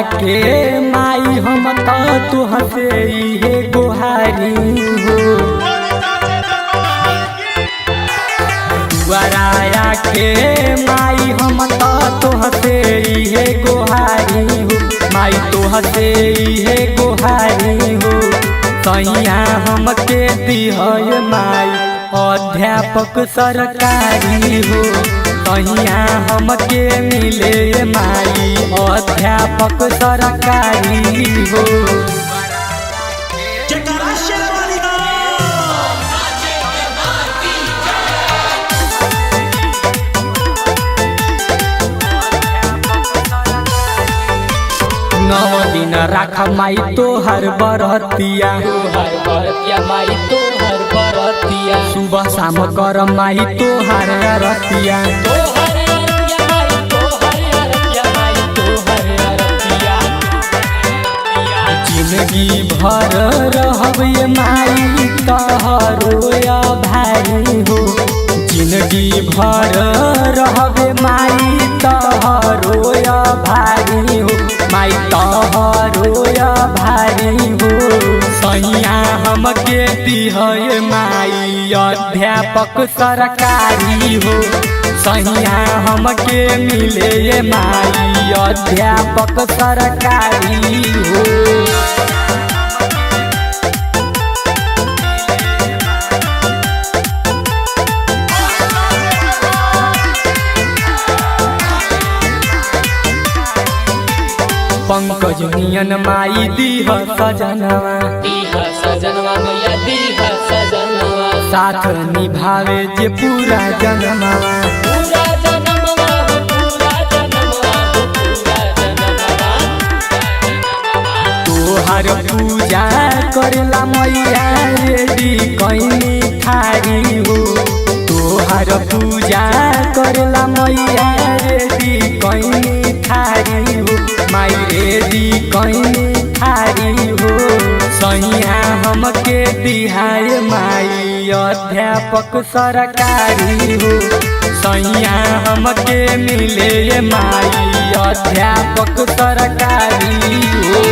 के माई हम तो तुहसे इहे गोहारी हो। दुआराया के माई हम तो तुहसे इहे गोहारी हो। माई तुहसे इहे गोहारी हो। सैया हमके दिहय माई अध्यापक सरकारी हो। सैया हमके मिले माई अध्यापक सरकारी हो। नौ दिन राख माई तोहर बरतिया, माई तोहर बरतिया। सुबह शाम कर माई तोहर अरतिया। जिंदगी भर रहब ये माई तोहरो भारी हो। जिंदगी भर रहब माई तोहरो भारी हो। माई तोहरो भारी हो। सैया हमके दिहय माई अध्यापक सरकारी हो। सैया हमके मिले माई अध्यापक सरकारी हो। पंकज नियन माई दीह सजनवा, मैया दीह सजनवा। साथ निभावे जे पूरा जन्मवा। पूरा जन्मवा हो, पूरा जन्मवा हो, पूरा जन्मवा। तोहर पूजा करला मैया रेडी कैनी थारी हो। तोहर पूजा करला मैया रेडी कैनी थारी हो। माई रेडी कैनी थारी हो। सैया हमके दिहाय माई अध्यापक सरकारी हो। सैया हमके मिले माई अध्यापक सरकारी हो।